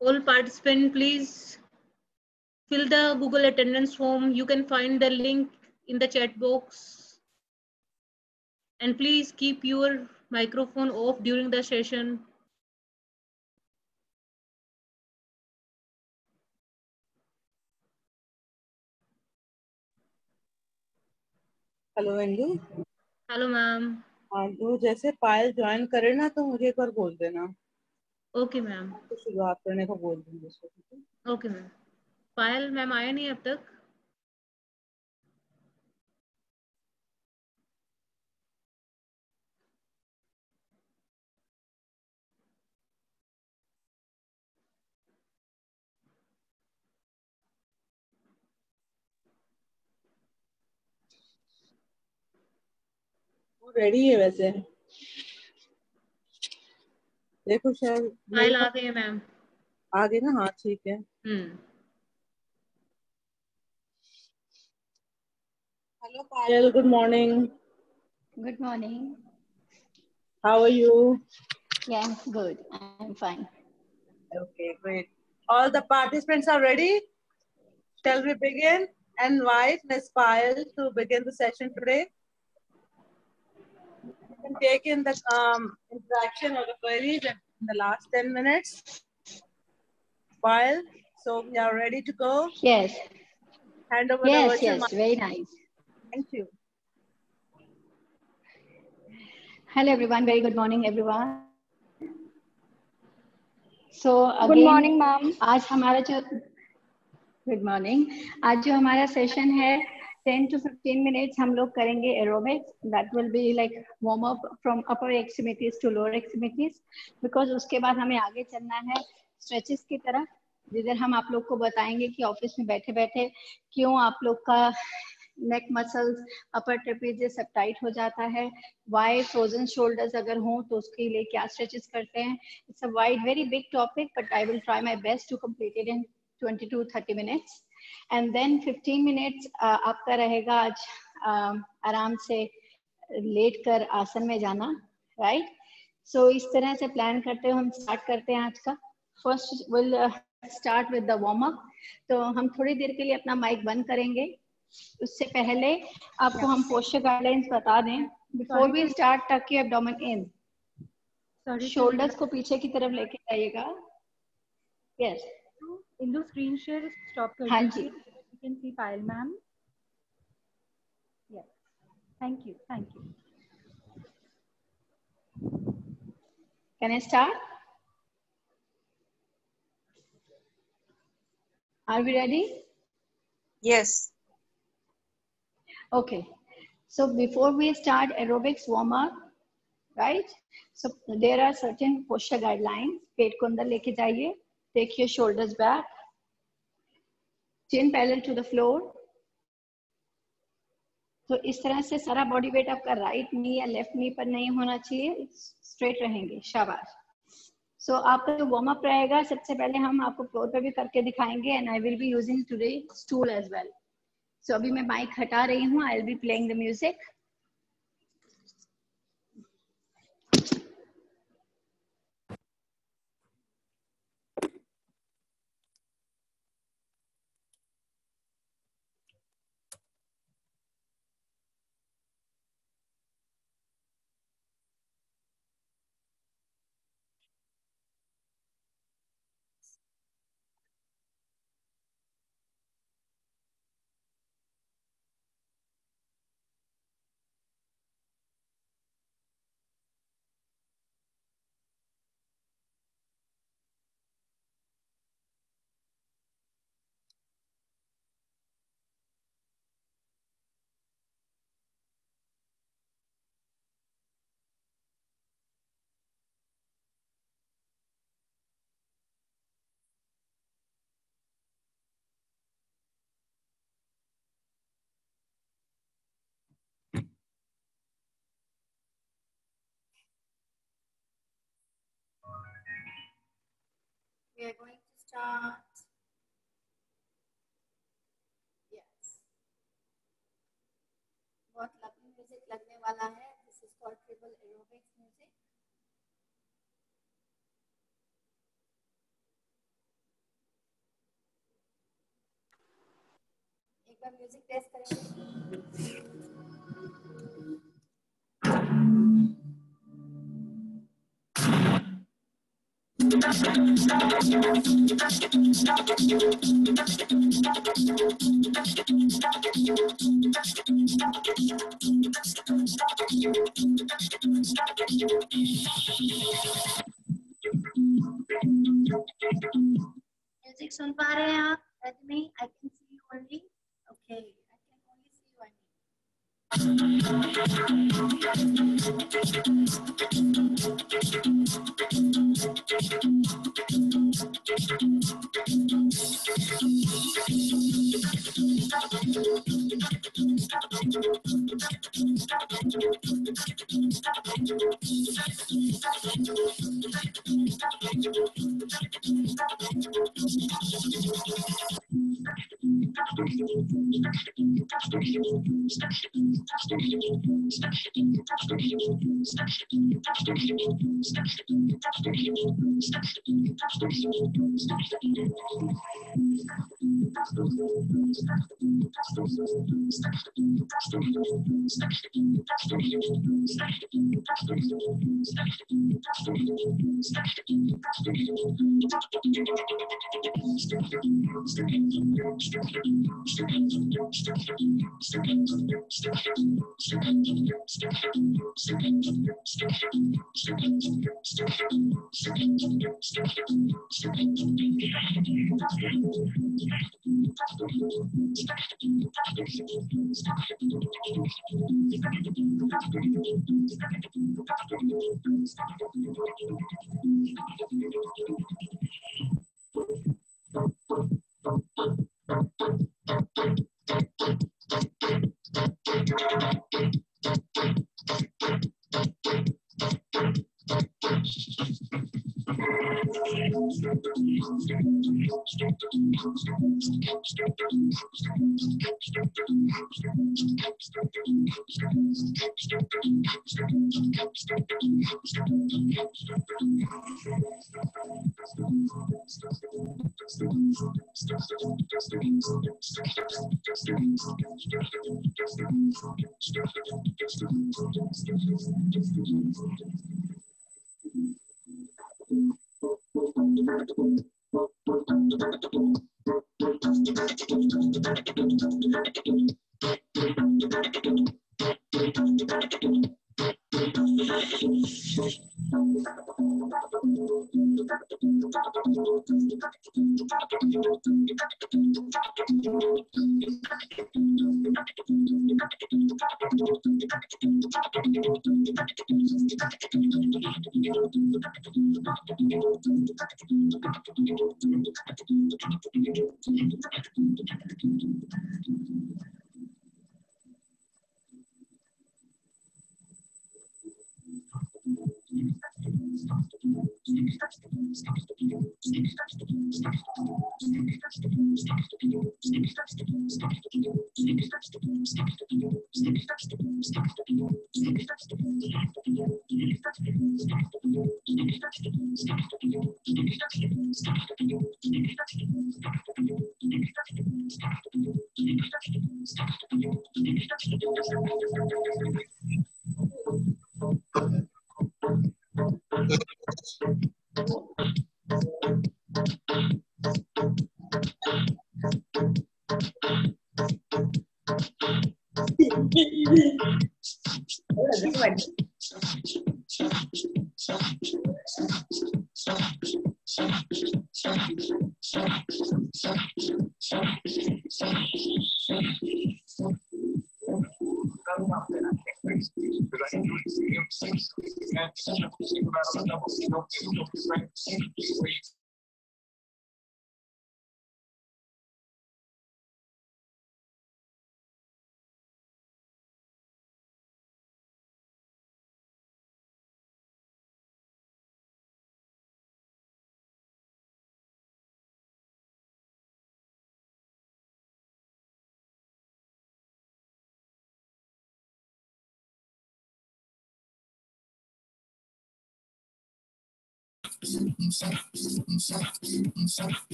All participants, please fill the Google attendance form. You can find the link in the chat box. And please keep your microphone off during the session. Hello Indu. Hello ma'am. हाँ, तो जैसे पायल join करे ना तो मुझे एक बार बोल देना। Okay ma'am. तो शुरुआत करने को बोल दूंगी उसको, ठीक है? Okay ma'am. पायल मैम आए नहीं अब तक? वो रेडी है वैसे, देखो शायद मेरे पायल आ पास गए मैम। आगे ना। हाँ ठीक है। Hello Payal, good morning. Good morning. How are you? Yeah, good. I'm fine. Okay, great. All the participants are ready? Shall we begin? And invite Ms. Payal to begin the session today. You can take in the interaction or the queries in the last 10 minutes. Payal, so we are ready to go. Yes. Hand over the Yes, virtual yes, mic. very nice. Thank you. Hello everyone, very good morning everyone. So again, Good morning, ma'am. आज हमारा जो good morning, आज जो हमारा session है 10 to 15 minutes हम लोग करेंगे aerobics. That will be like warm up from upper extremities to lower extremities, because उसके बाद हमें आगे चलना है स्ट्रेचेस की तरफ, जिधर हम आप लोग को बताएंगे कि ऑफिस में बैठे बैठे क्यों आप लोग का नेक मसल्स, अपर ट्रेपेजियस सब टाइट हो जाता है, वाई फ्रोजन शोल्डर्स अगर हो तो उसके लिए क्या स्ट्रेचेस करते हैं. It's a wide very big topic, but I will try my best to complete it in 20 to 30 minutes. And then 15 minutes आपका रहेगा आज आराम से लेट कर आसन में जाना, राइट? सो इस तरह से प्लान करते हुए हम स्टार्ट करते हैं आज का. First will start with the warm up. तो हम थोड़ी देर के लिए अपना माइक बंद करेंगे. उससे पहले आपको हम पोस्चर गाइडलाइंस बता दें. बिफोर वी स्टार्ट, टक योर एब्डोमेन इन, शोल्डर्स को पीछे की तरफ लेके जाइएगा. Yes, Indu screen share stop कर हाँ दीजिए. जी. You can see Payal ma'am. Yes. Thank you. Thank you. Can I start? Are we ready? Yes. Okay. So before we start aerobics warm up, right? So there are certain posture guidelines. पेट को अंदर लेके जाइए. Take your shoulders back. Chin parallel to the floor. तो इस तरह से सारा body weight आपका राइट नी या लेफ्ट नी पर नहीं होना चाहिए, स्ट्रेट रहेंगे. शाबाश. सो आपका जो वार्म अप रहेगा, सबसे पहले हम आपको फ्लोर पे भी करके दिखाएंगे, and I will be using today stool as well. So अभी मैं माइक हटा रही हूँ. I will be playing the music. We are going to start. Yes. बहुत लवली म्यूजिक लगने वाला है. This is called triple aerobics music. बार म्यूजिक टेस्ट करेंगे। म्यूजिक सुन पा रहे हैं आप? नहीं, I can see you only. Okay, I can only see you.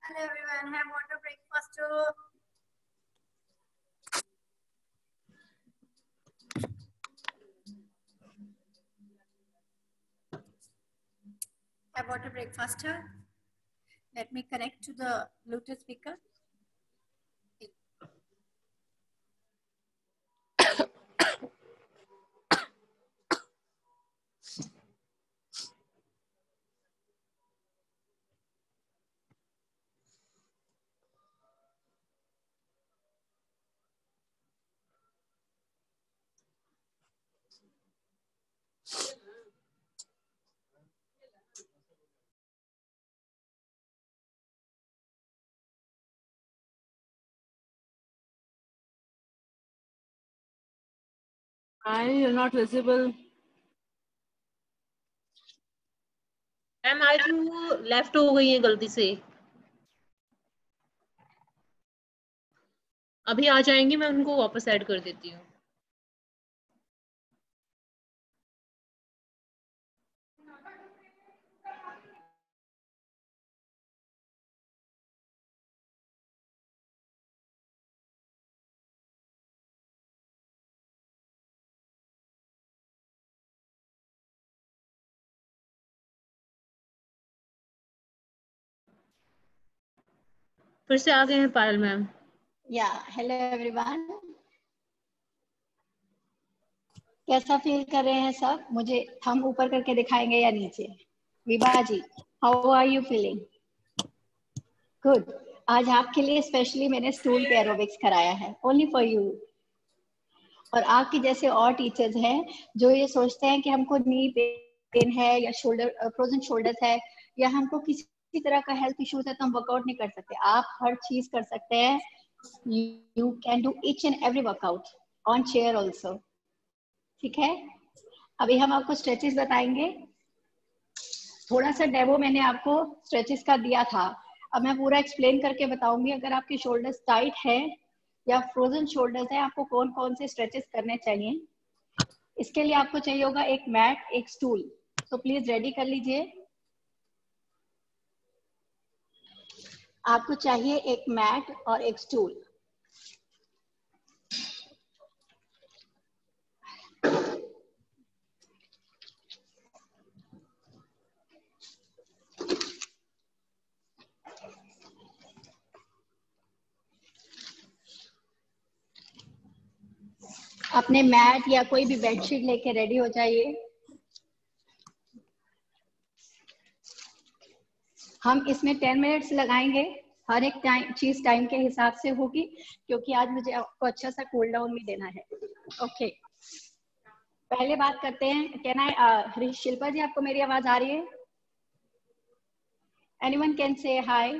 Hello everyone, have water break faster. Have water break faster. Let me connect to the Bluetooth speaker. You're not visible. Ma'am I think वो left हो गई है गलती से. अभी आ जाएंगे, मैं उनको वापस ऐड कर देती हूँ। फिर से आ गए हैं पायल मैम। या हेलो एवरीवन, कैसा फील कर रहे हैं सब? मुझे थंब ऊपर करके दिखाएंगे या नीचे? Vibha ji, how are you feeling? Good. आज आपके लिए स्पेशली मैंने स्टूल पे एरोबिक्स कराया है, ओनली फॉर यू। और आपके जैसे और टीचर्स हैं जो ये सोचते हैं कि हमको नी पेन है या शोल्डर फ्रोजन शोल्डर्स है या हमको किसी तरह का हेल्थ इश्यूज है तो हम वर्कआउट नहीं कर सकते। आप हर चीज कर सकते हैं। You can do each and every workout on chair also. ठीक है, अभी हम आपको स्ट्रेचेस बताएंगे। थोड़ा सा डेमो मैंने आपको स्ट्रेचेस का दिया था, अब मैं पूरा एक्सप्लेन करके बताऊंगी। अगर आपके शोल्डर्स टाइट है या फ्रोजन शोल्डर्स है, आपको कौन कौन से स्ट्रेचेस करने चाहिए। इसके लिए आपको चाहिए होगा एक मैट, एक स्टूल। तो प्लीज रेडी कर लीजिए। आपको चाहिए एक मैट और एक स्टूल। अपने मैट या कोई भी बेडशीट लेके रेडी हो जाइए। हम इसमें 10 मिनट्स लगाएंगे। हर एक चीज टाइम के हिसाब से होगी, क्योंकि आज मुझे आपको अच्छा सा कूल डाउन भी देना है। ओके, पहले बात करते हैं। कैन आई शिल्पा जी, आपको मेरी आवाज आ रही है? Anyone can say hi?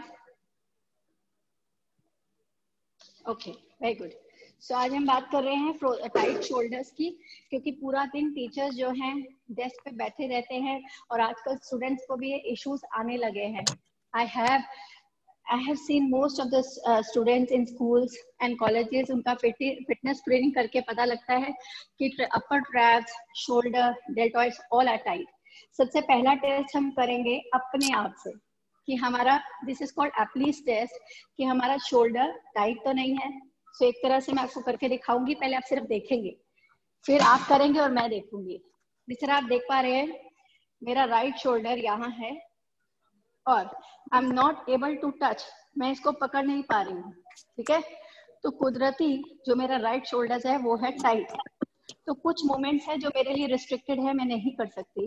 Okay, very good. So आज हम बात कर रहे हैं टाइट शोल्डर्स की, क्योंकि पूरा दिन टीचर्स जो हैं डेस्क पे बैठे रहते हैं और आजकल स्टूडेंट्स को भी ये इश्यूज आने लगे हैं। I have seen most of the students in schools and colleges, उनका fitness training करके पता लगता है कि upper traps, shoulder, deltoids all are tight. सबसे पहला टेस्ट हम करेंगे अपने आप से कि हमारा this is called Apley's test, कि हमारा शोल्डर टाइट तो नहीं है। सो एक तरह से मैं आपको करके दिखाऊंगी, पहले आप सिर्फ देखेंगे, फिर आप करेंगे और मैं देखूंगी। जिस तरह आप देख पा रहे हैं, मेरा राइट शोल्डर यहाँ है और I am not able to touch, मैं इसको पकड़ नहीं पा रही हूँ। ठीक है, तो कुदरती जो मेरा राइट शोल्डर है वो है टाइट। तो कुछ मोमेंट्स है जो मेरे लिए रिस्ट्रिक्टेड है, मैं नहीं कर सकती।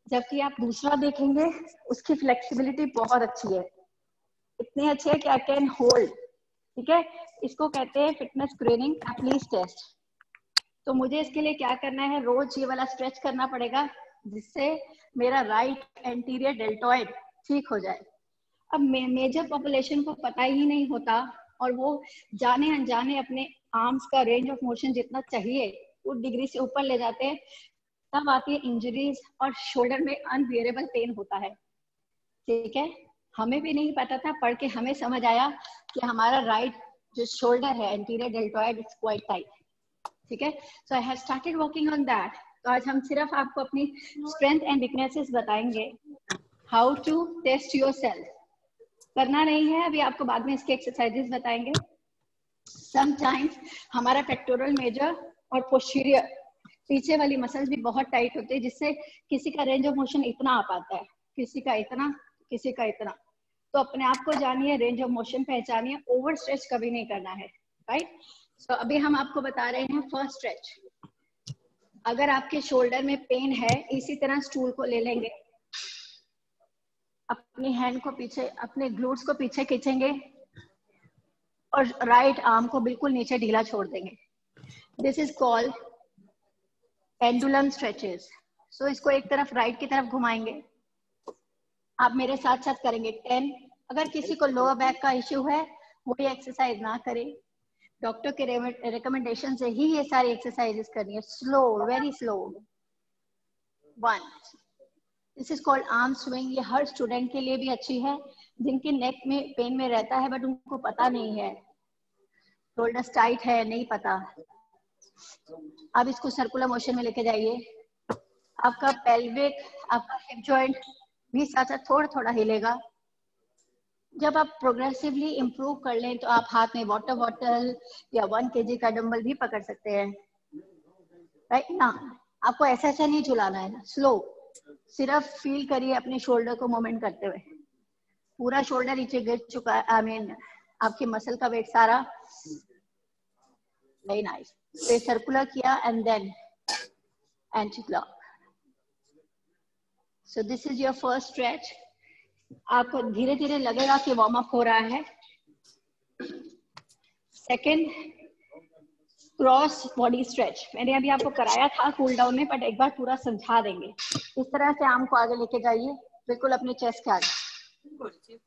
जबकि आप दूसरा देखेंगे, उसकी फ्लेक्सिबिलिटी बहुत अच्छी है, इतनी अच्छी है कि आई कैन होल्ड। ठीक है, इसको कहते हैं फिटनेस ट्रेनिंग एप्लीज टेस्ट। तो मुझे इसके लिए क्या करना है, रोज ये वाला स्ट्रेच करना पड़ेगा जिससे मेरा राइट एंटीरियर डेल्टॉइड ठीक हो जाए। अब मेजर पॉपुलेशन को पता ही नहीं होता और वो जाने अनजाने अपने आर्म्स का रेंज ऑफ मोशन जितना चाहिए उस डिग्री से ऊपर ले जाते हैं, तब आती है इंजरीज और शोल्डर में अनबियरेबल पेन होता है। ठीक है, हमें भी नहीं पता था, पढ़ के हमें समझ आया कि हमारा राइट जो शोल्डर है anterior deltoid it's quite tight. ठीक है, so I have started working on that. तो आज हम सिर्फ आपको अपनी स्ट्रेंथ एंड वीकनेसेस बताएंगे, हाउ टू टेस्ट योरसेल्फ। करना नहीं है अभी, आपको बाद में इसके एक्सरसाइजेस बताएंगे। समटाइम्स हमारा पेक्टोरल मेजर और पोस्टीरियर पीछे वाली मसल्स भी बहुत टाइट होती है, जिससे किसी का रेंज ऑफ मोशन इतना आ पाता है, किसी का इतना, किसी का इतना। तो अपने आप को जानिए, रेंज ऑफ मोशन पहचानिए, ओवर स्ट्रेच कभी नहीं करना है। राइट, सो अभी हम आपको बता रहे हैं फर्स्ट स्ट्रेच। अगर आपके शोल्डर में पेन है, इसी तरह स्टूल को ले लेंगे, अपनी हैंड को पीछे, अपने ग्लूट्स को पीछे खींचेंगे और राइट आर्म को बिल्कुल नीचे ढीला छोड़ देंगे। This is called pendulum stretches. So इसको एक तरफ राइट की तरफ घुमाएंगे, आप मेरे साथ साथ करेंगे 10। अगर किसी को लोअर बैक का इश्यू है वो ये एक्सरसाइज ना करें, डॉक्टर के रिकमेंडेशन से ही ये सारी एक्सरसाइजेस करनी है, slow, very slow. 1, this is called arm swing. ये हर स्टूडेंट के लिए भी अच्छी है जिनके नेक में पेन में रहता है बट उनको पता नहीं है। शोल्डर्स टाइट है नहीं पता, अब इसको सर्कुलर मोशन में लेके जाइए। आपका पेल्विक, आपका हिप जॉइंट भी साथ साथ थोड़ा थोड़ा हिलेगा। जब आप प्रोग्रेसिवली इम्प्रूव कर लें तो आप हाथ में वाटर बॉटल या 1 kg का डंबल भी पकड़ सकते हैं, राइट ना। आपको ऐसा ऐसा नहीं झुलाना है, स्लो, सिर्फ फील करिए अपने शोल्डर को मूवमेंट करते हुए। पूरा शोल्डर नीचे गिर चुका है, आई मीन आपकी मसल का वेट सारा। Very nice. फिर सर्कुलर किया and then anti clock. So this is your first stretch. आपको धीरे धीरे लगेगा कि वार्म अप हो रहा है। Second, cross body stretch. मैंने अभी आपको कराया था कूल डाउन में, बट एक बार पूरा समझा देंगे। इस तरह से आर्म को आगे लेके जाइए, बिल्कुल अपने चेस्ट के आगे।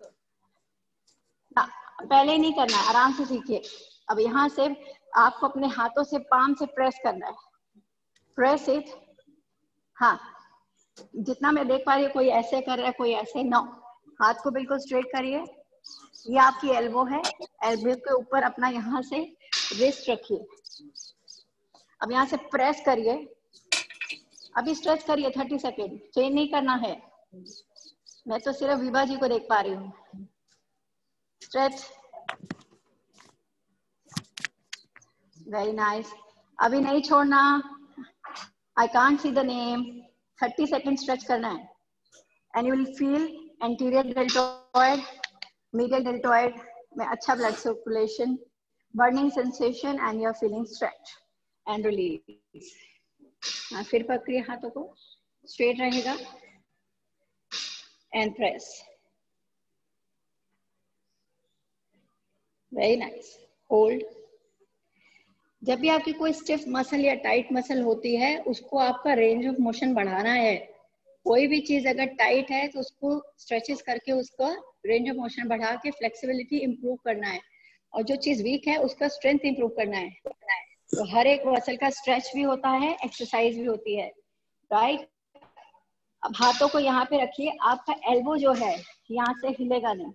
पहले नहीं करना है, आराम से सीखिए। अब यहाँ से आपको अपने हाथों से पाम से प्रेस करना है, प्रेस इट। हाँ, जितना मैं देख पा रही हूँ, कोई ऐसे कर रहा है, कोई ऐसे। नो, हाथ को बिल्कुल स्ट्रेट करिए। ये आपकी एल्बो है, एल्बो के ऊपर अपना यहाँ से रिस्ट रखिए। अब यहाँ से प्रेस करिए। अभी स्ट्रेच करिए 30 सेकेंड, चेंज नहीं करना है। मैं तो सिर्फ विभा जी को देख पा रही हूँ। Stretch, very nice. अभी नहीं छोड़ना। I can't see the name. 30 second stretch करना है and you will feel anterior deltoid, medial deltoid में अच्छा blood circulation, burning sensation and you are feeling stretch and release. फिर पकड़िए हाथों को, स्ट्रेट रहेगा and press. Very nice. Hold. जब भी आपकी कोई स्टिफ मसल या टाइट मसल होती है, उसको आपका रेंज ऑफ मोशन बढ़ाना है। कोई भी चीज अगर टाइट है तो उसको स्ट्रेचेस करके उसका रेंज ऑफ मोशन बढ़ा के फ्लेक्सिबिलिटी इंप्रूव करना है, और जो चीज वीक है उसका स्ट्रेंथ इंप्रूव करना है। तो हर एक मसल का स्ट्रेच भी होता है, एक्सरसाइज भी होती है, राइट। अब हाथों को यहाँ पे रखिए। आपका एल्बो जो है यहाँ से हिलेगा नहीं,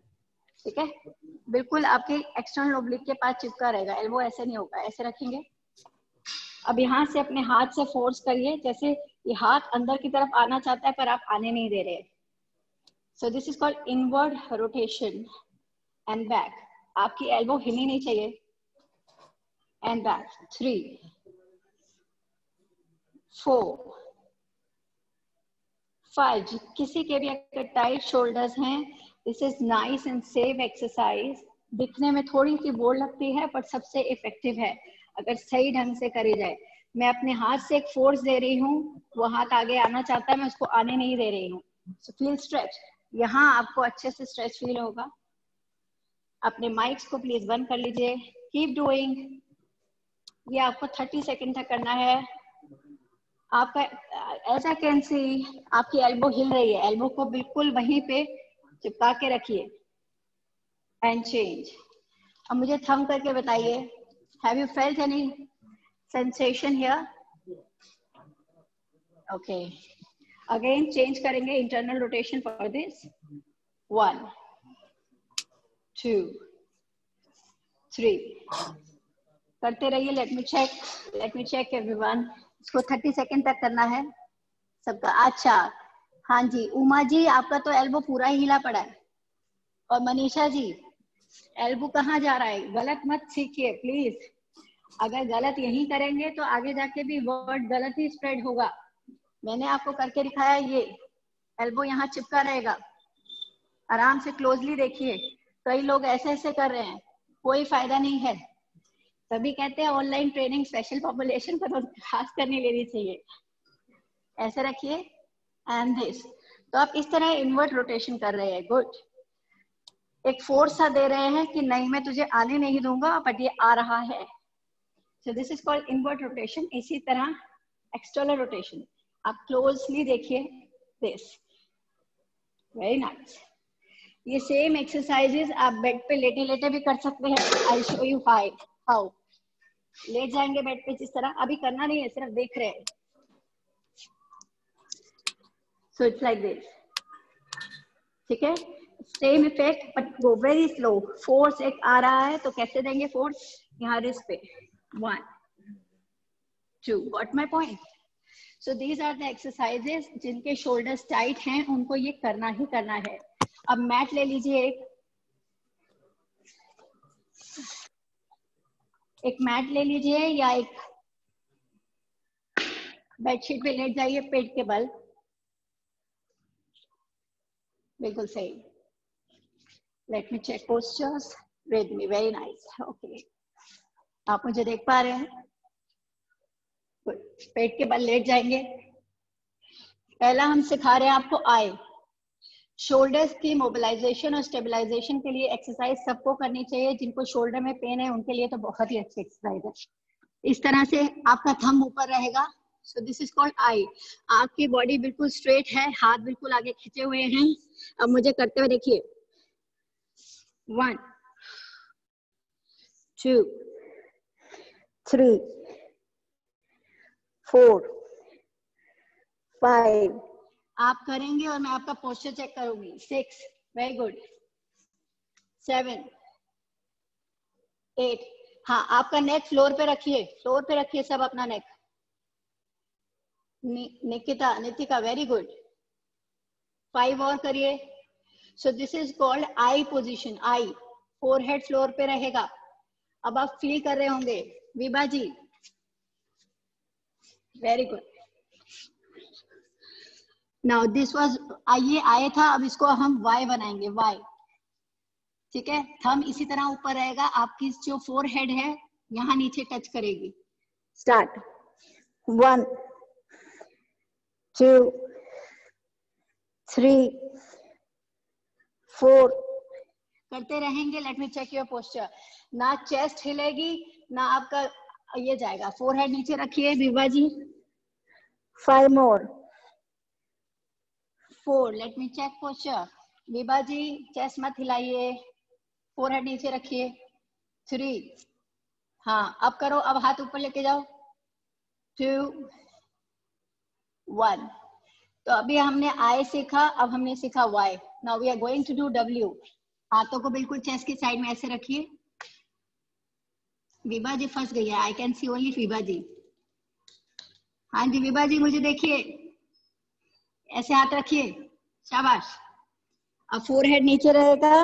ठीक है। बिल्कुल आपके एक्सटर्नल ओब्लिक के पास चिपका रहेगा, एल्बो ऐसे नहीं होगा, ऐसे रखेंगे। अब यहाँ से अपने हाथ से फोर्स करिए, जैसे ये हाथ अंदर की तरफ आना चाहता है पर आप आने नहीं दे रहे। सो this is called inward rotation and back. आपकी एल्बो हिलनी नहीं चाहिए। And back. 3, 4, 5। किसी के भी अगर टाइट शोल्डर्स हैं, this is nice and safe exercise. दिखने में थोड़ी सी बोर लगती है पर सबसे इफेक्टिव है अगर सही ढंग से करी जाए। मैं अपने हाथ से एक फोर्स दे रही हूँ, वो हाथ आगे आना चाहता है, मैं उसको आने नहीं दे रही हूँ। So feel stretch. यहाँ आपको अच्छे से स्ट्रेच फील होगा। अपने माइक्स को प्लीज बंद कर लीजिए। Keep doing. ये आपको 30 सेकेंड तक करना है। आपका एज आई कैन सी आपकी एल्बो हिल रही है, एल्बो को बिल्कुल वहीं पे चिपका के रखिए एंड चेंज। अब मुझे थंब करके बताइए, have you felt any sensation here? Okay, again change करेंगे। Internal rotation for this. 1, 2, 3 करते रहिए। Let me check everyone. इसको 30 सेकेंड तक करना है सबका। अच्छा, हाँ जी, उमा जी आपका तो एल्बो पूरा ही हिला पड़ा है। और मनीषा जी, एल्बो कहाँ जा रहा है? गलत मत सीखिए प्लीज। अगर गलत यही करेंगे तो आगे जाके भी वर्ड गलत ही स्प्रेड होगा। मैंने आपको करके दिखाया, ये एल्बो यहाँ चिपका रहेगा। आराम से क्लोजली देखिए। कई लोग ऐसे ऐसे कर रहे हैं, कोई फायदा नहीं है। तभी कहते हैं ऑनलाइन ट्रेनिंग स्पेशल पॉपुलेशन पर खास कर नहीं लेनी चाहिए। ऐसे रखिए एंड दिस। तो आप इस तरह इनवर्ट रोटेशन कर रहे हैं। गुड। एक फोर्स सा दे रहे हैं कि नहीं मैं तुझे आने नहीं दूंगा, बट ये आ रहा है। So this is called invert rotation. इसी तरह एक्सटर्नल रोटेशन आप क्लोजली देखिए। This very nice. ये सेम एक्सरसाइजेस आप बेड पे लेटे लेटे भी कर सकते हैं। I show you how. लेट जाएंगे बेड पे जिस तरह। अभी करना नहीं है, सिर्फ देख रहे हैं। सो इट्स लाइक दिस, ठीक है। Same effect but go very slow. Force एक आ रहा है तो कैसे देंगे फोर्स, यहाँ रिस्ट पे 1 2, got my point. So these are the exercises जिनके शोल्डर्स टाइट हैं उनको ये करना ही करना है। अब मैट ले लीजिए, एक मैट ले लीजिए या एक बेडशीट पे लेट जाइए पेट के बल, बिल्कुल सही। Let me check postures with me, very nice, okay. आप मुझे देख पा रहे हैं? पेट के बल लेट जाएंगे। पहला हम सिखा रहे हैं आपको आई। शोल्डर्स की मोबिलाइजेशन और स्टेबलाइजेशन के लिए एक्सरसाइज सबको करनी चाहिए। जिनको शोल्डर में पेन है उनके लिए तो बहुत ही अच्छी एक्सरसाइज है। इस तरह से आपका थंब ऊपर रहेगा, सो दिस इज कॉल्ड आई। आपकी बॉडी बिल्कुल स्ट्रेट है, हाथ बिल्कुल आगे खींचे हुए हैं। अब मुझे करते हुए देखिए, 1 2 3 4 5, आप करेंगे और मैं आपका पोस्चर चेक करूंगी। 6, वेरी गुड। 7 8, हाँ आपका नेक फ्लोर पे रखिए, फ्लोर पे रखिए सब अपना neck. Nikita, Nitika, very good. 5 और करिए। So this is called I position. I, forehead floor पे रहेगा। अब आप फील कर रहे होंगे, Vibha ji, very good. Now this was, ये आए था, अब इसको हम वाई बनाएंगे, वाई, ठीक है। थंब इसी तरह ऊपर रहेगा, आपकी जो फोरहेड है यहाँ नीचे टच करेगी। स्टार्ट, 1 2 3 4, करते रहेंगे। Let me check your posture. ना चेस्ट हिलेगी ना आपका ये जाएगा। फोरहेड नीचे रखिए Vibha ji. 5 more, 4, let me check posture. Vibha ji chest मत हिलाइए, फोरहेड नीचे रखिए। 3, हाँ अब करो, अब हाथ ऊपर लेके जाओ। 2 1। तो अभी हमने आई सीखा, अब हमने सीखा Y. Now we are going to do W. हाथों को बिल्कुल चेस्ट की साइड में ऐसे रखिए। विभा जी फंस गई है, I can see only Vibha ji. हाँ जी विभा जी मुझे देखिए, ऐसे हाथ रखिए, शाबाश। अब फोरहेड नीचे रहेगा,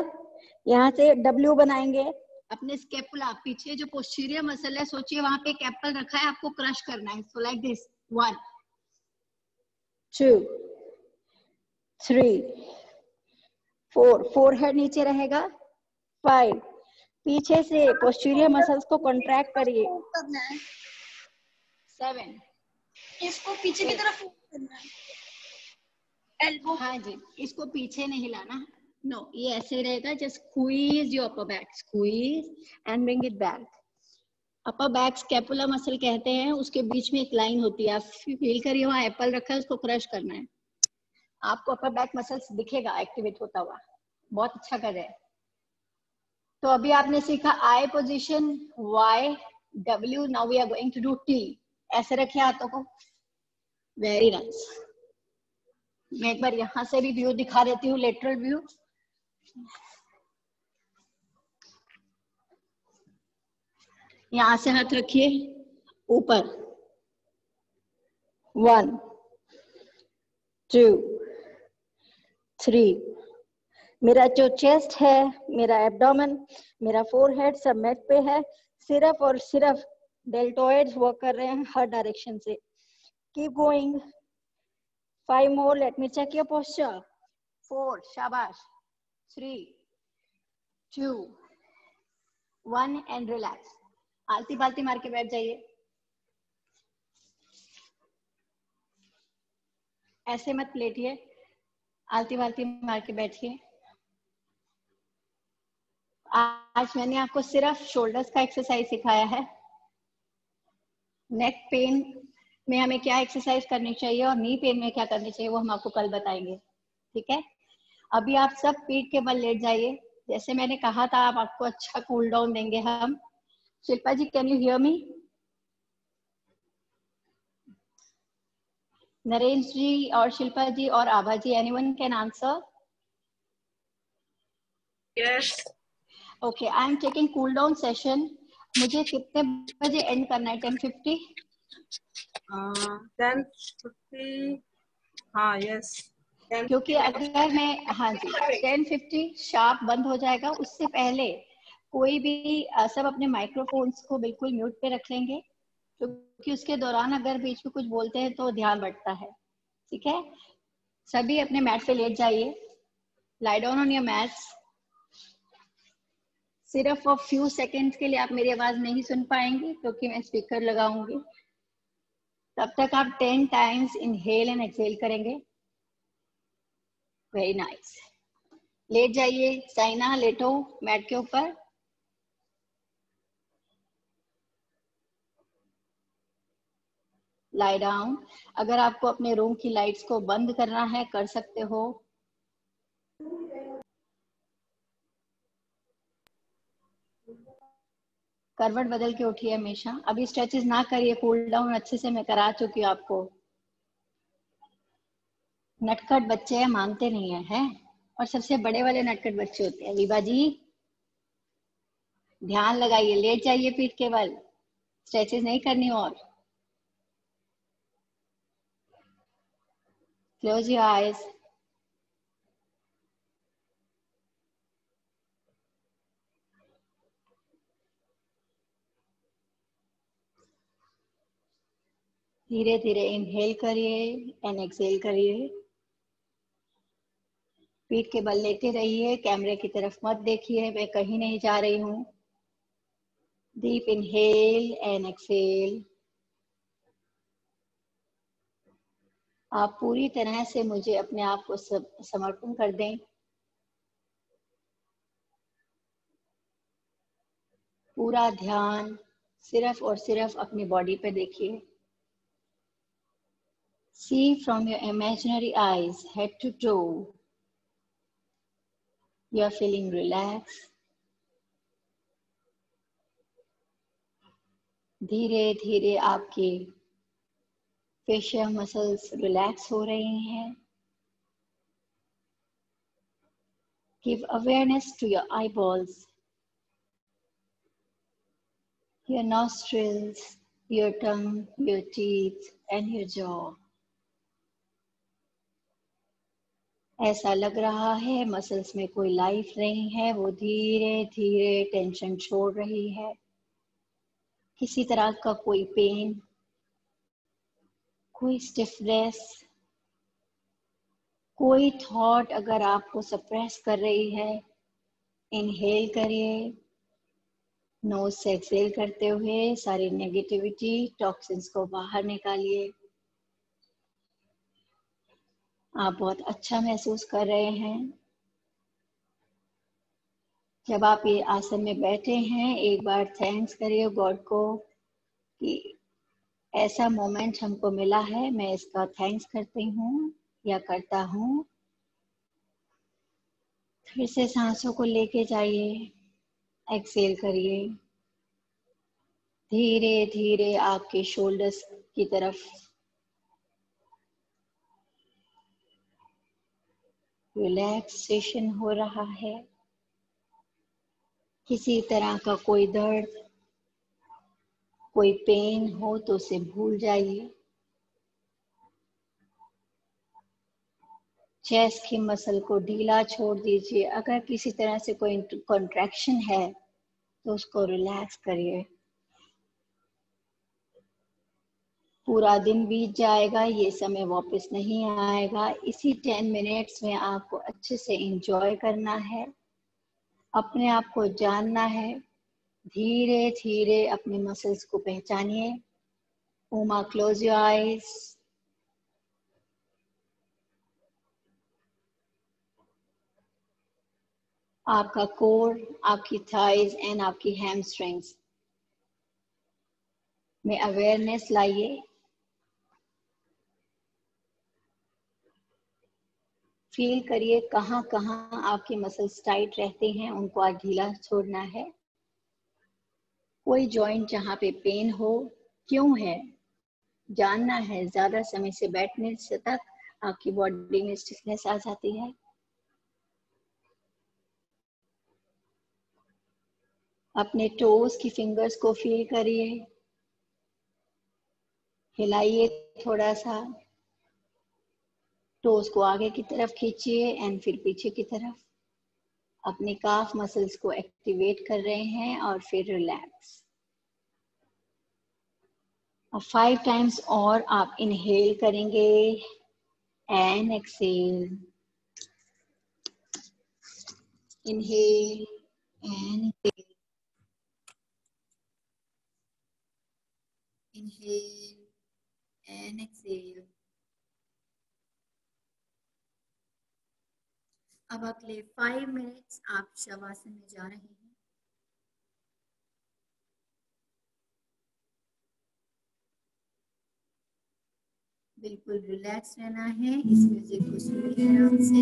यहाँ से डब्ल्यू बनाएंगे। अपने स्केपुला पीछे जो पोस्टीरियर मसल है, सोचिए वहां पे कैपल रखा है, आपको क्रश करना है। सो लाइक दिस, 1 2 3 4, फोरहेड नीचे रहेगा। 5, पीछे से पोस्टीरियर मसल्स को कॉन्ट्रैक्ट करिए। 7, इसको पीछे की तरफ करना है, एल्बो। हाँ जी, इसको पीछे नहीं लाना, नो ये ऐसे रहेगा। Just squeeze your upper back, squeeze and bring it back. Upper back scapula muscle कहते हैं, उसके बीच में एक लाइन होती है, आप फील करिए वहां एप्पल रखा है, उसको क्रश करना है। आपको अपर बैक मसल्स दिखेगा एक्टिवेट होता हुआ। बहुत अच्छा कर रहे हैं। तो अभी आपने सीखा I position, Y, W. Now we are going to do T. ऐसे रखिए हाथों को, वेरी नाइस। मैं एक बार यहां से भी व्यू दिखा देती हूँ, लेटरल व्यू। यहां से हाथ रखिए ऊपर, 1 2 3। मेरा जो चेस्ट है, मेरा एब्डोमेन, मेरा फोरहेड सब मैट पे है। सिर्फ और सिर्फ डेल्टोइड्स वर्क कर रहे हैं हर डायरेक्शन से। Keep going. 5 more, let me check your posture. 4, शाबाश। 3 2 1 एंड रिलैक्स। आलती पालती मार के बैठ जाइए, ऐसे मत लेटिए, आलती पालती मार के बैठिए। आज मैंने आपको सिर्फ शोल्डर्स का एक्सरसाइज सिखाया है। नेक पेन में हमें क्या एक्सरसाइज करनी चाहिए और नी पेन में क्या करनी चाहिए वो हम आपको कल बताएंगे, ठीक है। अभी आप सब पीठ के बल लेट जाइए। जैसे मैंने कहा था, आप आपको अच्छा कूल डाउन देंगे हम। Shilpa ji, can you hear me? Narendra ji और शिल्पा जी और Abha ji, anyone can answer? Yes. Okay, I am taking cool down session. मुझे कितने बजे end करना है? 10:50? 10:50. हाँ, yes. क्योंकि अगर मैं, हाँ जी, 10:50 शार्प बंद हो जाएगा. उससे पहले कोई भी सब अपने माइक्रोफोन्स को बिल्कुल म्यूट पे रख लेंगे, क्योंकि उसके दौरान अगर बीच में कुछ बोलते हैं तो ध्यान बढ़ता है. ठीक है, सभी अपने मैट पे लेट जाइए. Lie down on your mats. सिर्फ फॉर फ्यू सेकेंड्स के लिए आप मेरी आवाज नहीं सुन पाएंगे क्योंकि मैं स्पीकर लगाऊंगी. तब तक आप 10 टाइम्स इनहेल एंड एक्सहेल करेंगे. Very nice. लेट जाइए. साइना, लेटो मैट के ऊपर. Lie down. अगर आपको अपने रूम की लाइट्स को बंद करना है, कर सकते हो. करवट बदल के उठिए हमेशा. अभी स्ट्रेचेस ना करिए, कूल डाउन अच्छे से मैं करा चुकी हूँ आपको. नटखट बच्चे हैं, मानते नहीं है, हैं? और सबसे बड़े वाले नटखट बच्चे होते हैं. विभा जी ध्यान लगाइए. लेट जाइए पीठ के बल. स्ट्रेचेस नहीं करनी. और क्लोज योर आईज. धीरे धीरे इनहेल करिए एंड एक्सहेल करिए. पीठ के बल लेटे रहिए. कैमरे की तरफ मत देखिए, मैं कहीं नहीं जा रही हूँ. Deep inhale and exhale. आप पूरी तरह से मुझे अपने आप को समर्पण कर दें. पूरा ध्यान सिर्फ और सिर्फ अपनी बॉडी पे देखिए. See from your imaginary eyes, head to toe. You are feeling relaxed. धीरे धीरे आपके फेशियल मसल्स रिलैक्स हो रही हैं. Give awareness to your eyeballs, your nostrils, your tongue, your teeth and your jaw. ऐसा लग रहा है मसल्स में कोई लाइफ नहीं है. वो धीरे धीरे टेंशन छोड़ रही है. किसी तरह का कोई पेन, कोई स्टिफनेस, कोई थॉट अगर आपको सप्रेस कर रही है, इनहेल करिए. नोज से एक्सहेल करते हुए सारी नेगेटिविटी, टॉक्सिन्स को बाहर निकालिए. आप बहुत अच्छा महसूस कर रहे हैं. जब आप ये आसन में बैठे हैं, एक बार थैंक्स करिए गॉड को कि ऐसा मोमेंट हमको मिला है, मैं इसका थैंक्स करती हूँ या करता हूँ. फिर से सांसों को लेके जाइए. एक्सहेल करिए. धीरे धीरे आपके शोल्डर्स की तरफ रिलैक्सेशन हो रहा है. किसी तरह का कोई दर्द, कोई पेन हो तो उसे भूल जाइए. चेस्ट की मसल को ढीला छोड़ दीजिए. अगर किसी तरह से कोई कॉन्ट्रैक्शन है तो उसको रिलैक्स करिए. पूरा दिन बीत जाएगा, ये समय वापस नहीं आएगा. इसी 10 मिनट्स में आपको अच्छे से एंजॉय करना है, अपने आप को जानना है. धीरे धीरे अपने मसल्स को पहचानिए. Uma, close your eyes. आपका कोर, आपकी थाइज एंड आपकी हैमस्ट्रिंग्स में अवेयरनेस लाइए. फील करिए कहाँ कहाँ आपके मसल्स टाइट रहते हैं, उनको आज ढीला छोड़ना है. कोई जॉइंट जहाँ पे पेन हो, क्यों है जानना है. ज्यादा समय से बैठने से तक आपकी बॉडी में स्टिफनेस आ जाती है. अपने टोज की फिंगर्स को फील करिए, हिलाइए थोड़ा सा, टोज को आगे की तरफ खींचिए एंड फिर पीछे की तरफ। अपने काफ मसल्स को एक्टिवेट कर रहे हैं और फिर रिलैक्स। अब 5 टाइम्स और आप इनहेल करेंगे and exhale, inhale and exhale, inhale and exhale। अब अगले 5 मिनट्स आप शवासन में जा रहे हैं। बिल्कुल रिलैक्स रहना है, इस म्यूजिक को सुनिए आराम से।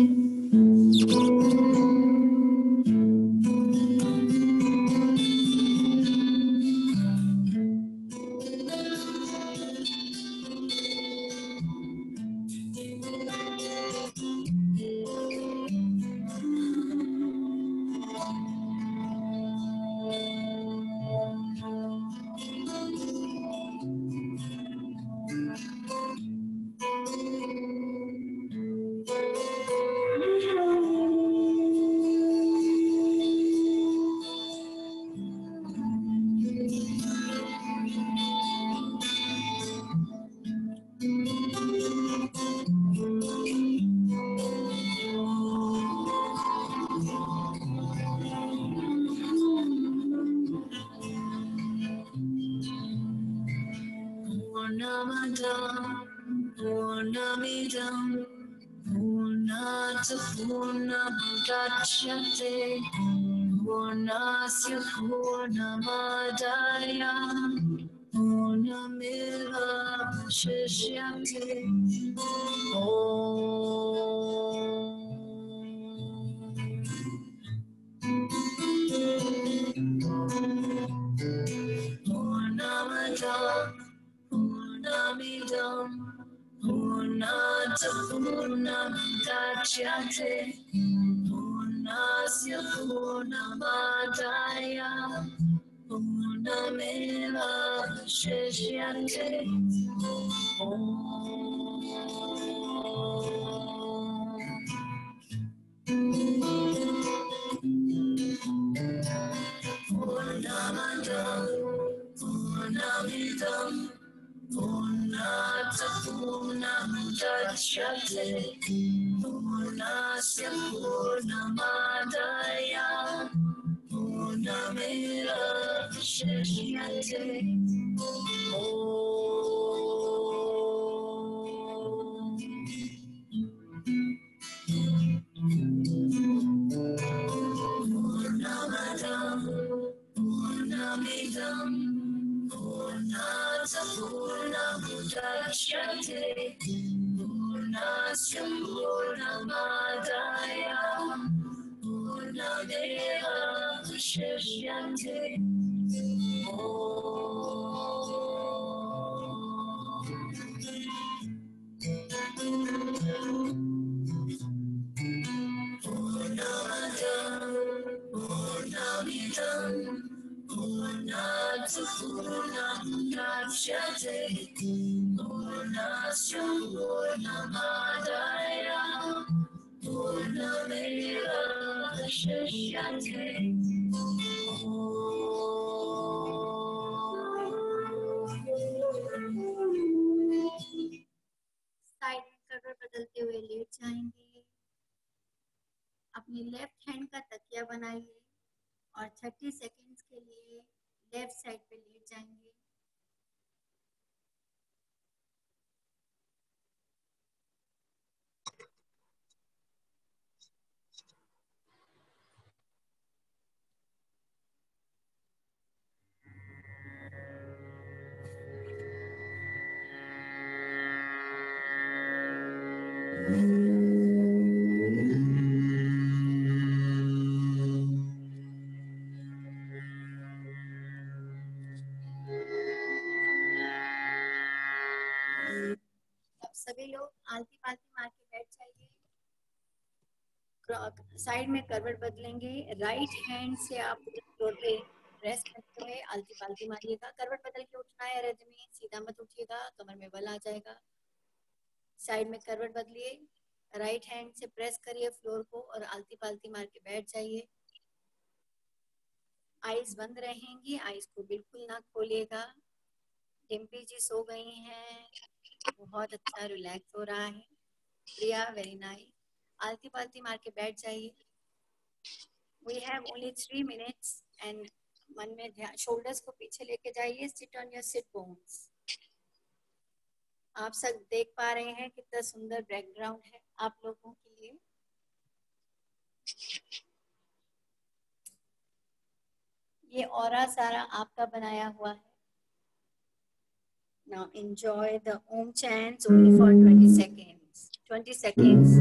पूर्णमिदं पूर्णात् पूर्णमुदच्यते पूर्णस्य पूर्णमादाय पूर्णमेवावशिष्यते। पूर्णमिदं पूर्णात् पूर्णमुदच्यते पूर्णस्य पूर्णमादाय पूर्णमेवावशिष्यते। पूर्णमदं पूर्णमिदं पूर्णात् पूर्णमुदच्यते पूर्णस्य पूर्णमादाय पूर्णमेवावशिष्यते। पूर्णमदं पूर्णमिदं पूर्णात् पूर्णमुदच्यते पूर्णस्य पूर्णमादाय पूर्णमेवावशिष्यते। पूर्णमदं पूर्णमिदं पूर्णात् पूर्णमुदच्यते पूर्णस्य पूर्णमादाय पूर्णमेवावशिष्यते। साइड में कवर बदलते हुए लेट जाएंगे। अपनी लेफ्ट हैंड का तकिया बनाइए और 30 सेकेंड्स के लिए लेफ्ट साइड पे लेट जाएंगे। सभी लोग आलती पालती मार के बैठ जाइए। साइड में करवट बदलेंगे। राइट हैंड से आप फ्लोर पे प्रेस करते हुए आलती पालती मारिएगा। करवट बदल के उठना है रजनी, सीधा मत उठिएगा, कमर में बल आ जाएगा। साइड में करवट बदलिए, राइट हैंड से प्रेस करिए फ्लोर को और आलती पालती मार के बैठ जाइए। आईज बंद रहेंगी, आईज को बिल्कुल ना खोलिएगा। डिम्पी जी सो गई हैं, बहुत अच्छा रिलैक्स हो रहा है। प्रिया वेरी नाइस। आलती पालती मार के बैठ जाइए। We have only 3 minutes and मन में ध्यान, शोल्डर्स को पीछे लेके जाइए। Sit on your sit bones. आप सब देख पा रहे हैं कितना सुंदर बैकग्राउंड है आप लोगों के लिए। ये ऑरा सारा आपका बनाया हुआ है। Now enjoy the Om chants only for 20 seconds. 20 seconds.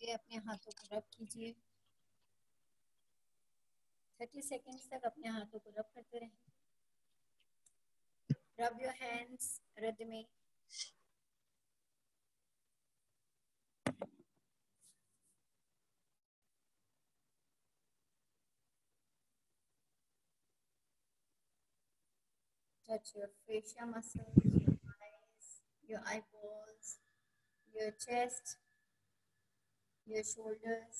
धीरे अपने हाथों को रब कीजिए। 30 सेकेंड्स तक अपने हाथों को रब करते रहें। Rub your hands Rajni. Touch your fascia muscles, your eyes, your eyeballs, your chest, your shoulders,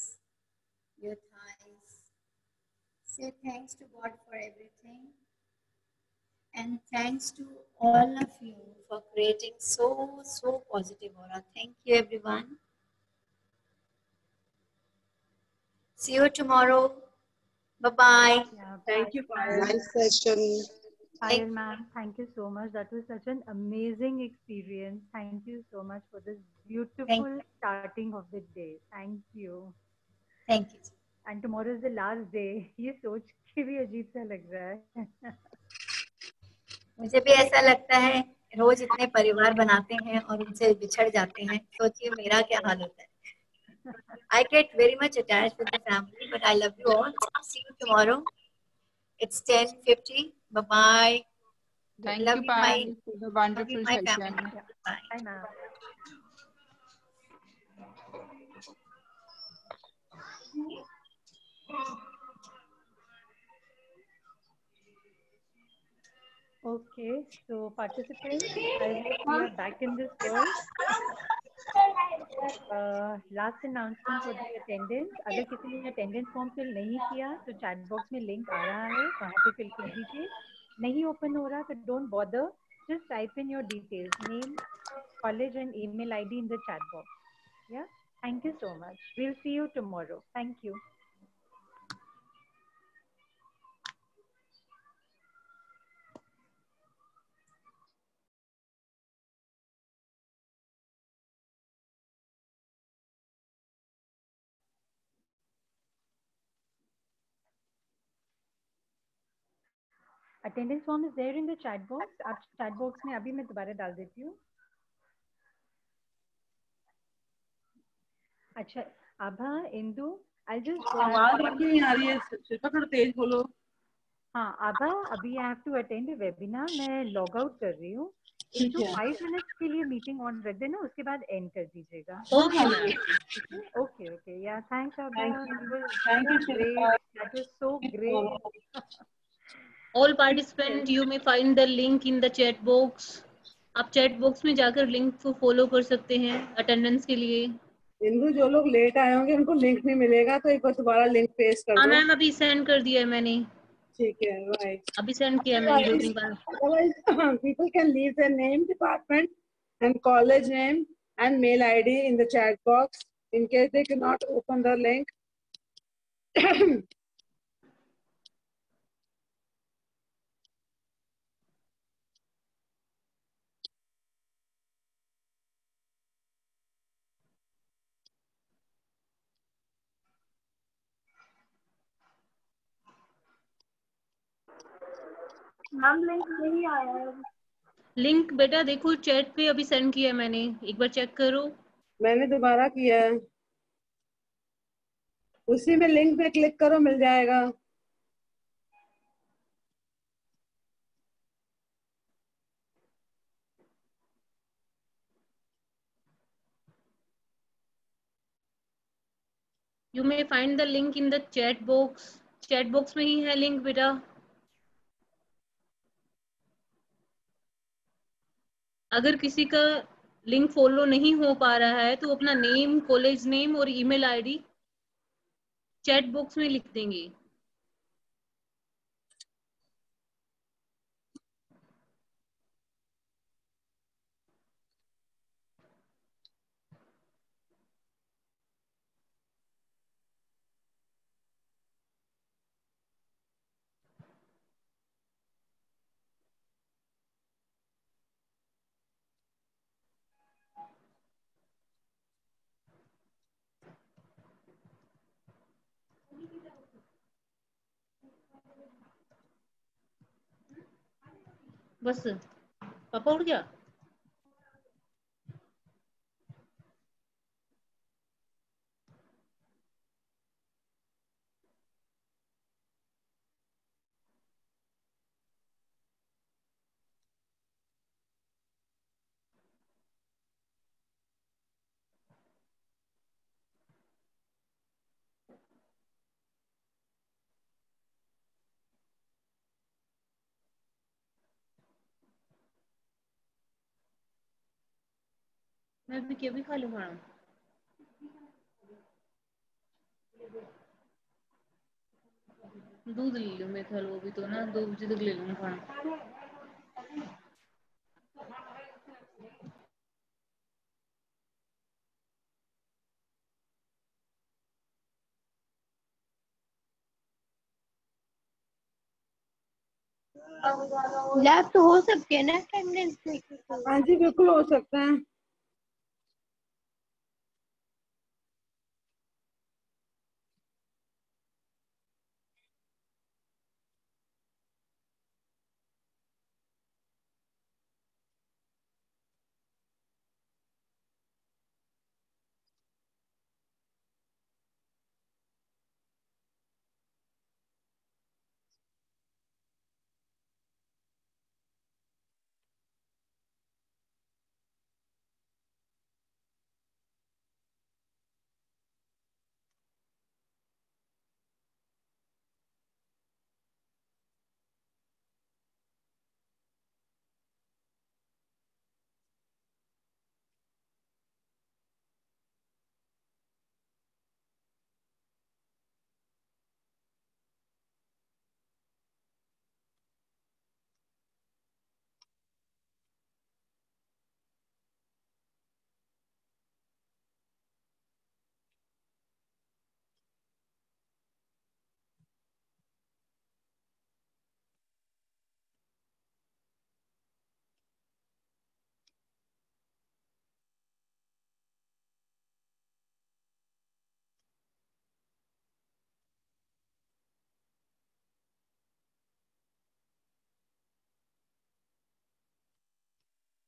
your thighs. Say thanks to God for everything. And thanks to all of you for creating so positive aura. Thank you, everyone. See you tomorrow. Bye-bye. Yeah, Thank you, Payal. Nice session. Payal ma'am, thank you so much. That was such an amazing experience. Thank you so much for this beautiful starting of the day. Thank you. Thank you. And tomorrow is the last day. ये सोच के भी अजीब सा लग रहा है। मुझे भी ऐसा लगता है, रोज इतने परिवार बनाते हैं और उनसे बिछड़ जाते हैं। सोचिए मेरा क्या हाल होता है। I get very much attached with the family, but I love you all. See you tomorrow. It's 10:50. Bye-bye. Thank Love you, you, Payal, for the love wonderful you, my session. family. Yeah. Bye. Bye ma'am. Okay, so participants, I hope we are back in this world. Last announcement for the attendance. अगर किसी ने attendance form fill नहीं किया तो chat box में link आ रहा है, वहाँ पे fill कर दीजिए। नहीं open हो रहा तो don't bother. Just type in your details, name, college and email ID in the chat box. Yeah. Thank you so much. We'll see you tomorrow. Thank you. Attendance form is there in the chat box. आप chat box में अभी मैं दोबारा डाल देती हूँ. अच्छा आभा, Indu, I'll just go आवाज ahead. आपकी नहीं आ रही है शिल्पा, थोड़ा तेज बोलो। हाँ आभा, अभी I have to attend a webinar, मैं लॉग आउट कर रही हूँ। ठीक इंदु है। 5 मिनट्स के लिए मीटिंग ऑन रख देना, उसके बाद एंड कर दीजिएगा। Okay ma'am. ठीक है, ओके या thanks Abha, Thank you, Shilpa. Great, that was so great. All participants, you may find the link in the chat box. आप चैट बॉक्स में जाकर लिंक को फॉलो कर सकते हैं अटेंडेंस के लिए। इंदु, जो लोग लेट आए होंगे उनको लिंक नहीं मिलेगा, तो एक बार दोबारा लिंक पेस्ट कर हाँ दो। मैम, अभी सेंड कर दिया है मैंने, ठीक है, राइट। अभी सेंड किया है मैंने 2-3 बार। Otherwise, people can leave their name, department, and college name and mail ID in the chat box in case they cannot open the link. Ma'am link नहीं आया है। लिंक बेटा देखो चैट पे अभी सेंड किया है मैंने, एक बार चेक करो। मैंने दोबारा किया है, उसी में लिंक पे क्लिक करो, मिल जाएगा। You may find the link in the chat box, chat box में ही है लिंक बेटा। अगर किसी का लिंक फॉलो नहीं हो पा रहा है तो अपना नेम, कॉलेज नेम और ईमेल आईडी चैट बॉक्स में लिख देंगे। बस पापा उठ गया। मैं भी क्या भी खा लूँ खाना, दूध ले लूँ मैं, खा लो अभी तो ना, 2 बजे तक ले लूँगा खाना। लैब तो हो सकती है ना अटेंडेंस देखने को? हाँ जी, बिल्कुल हो सकता है।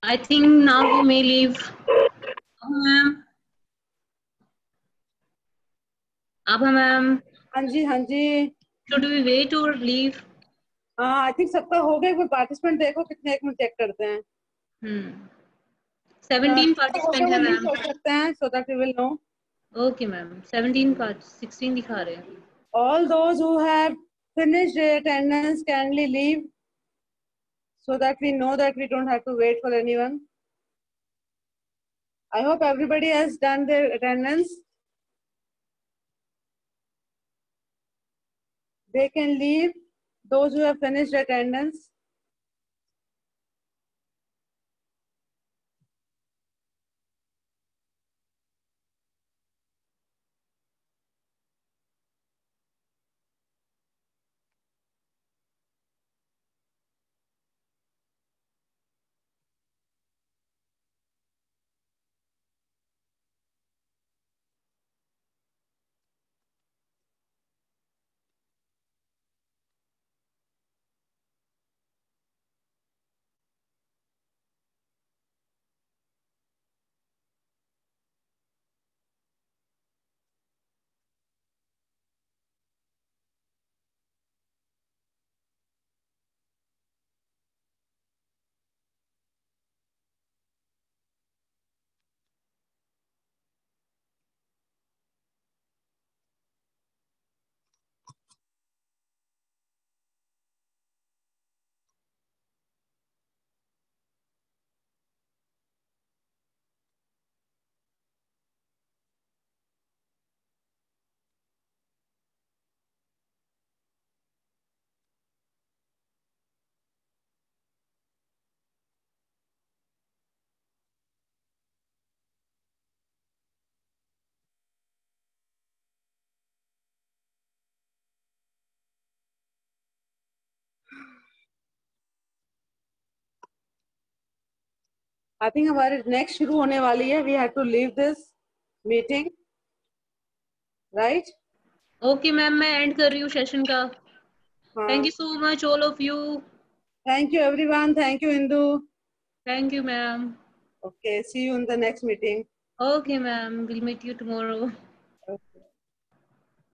I think now we may leave. Ma'am Abha ma'am, हाँ जी should we wait or leave? हाँ आई थिंक सबका हो गया. कोई पार्टिसिपेंट देखो कितने, एक मिनट चेक करते हैं. 17 हो participant गया है वो लीव मैम. कर सकते हैं so that we will know. Okay ma'am, 17 का 16 दिखा रहे हैं. All those who have finished their attendance kindly leave so that we know that we don't have to wait for anyone. I hope everybody has done their attendance. They can leave, those who have finished attendance. I think हमारे next शुरू होने वाली है. We have to leave this meeting, right? Okay ma'am, मैं end कर रही हूँ session का. हाँ. Thank you so much all of you. Thank you everyone. Thank you Indu. Thank you ma'am. Okay, see you in the next meeting. Okay ma'am, we'll meet you tomorrow.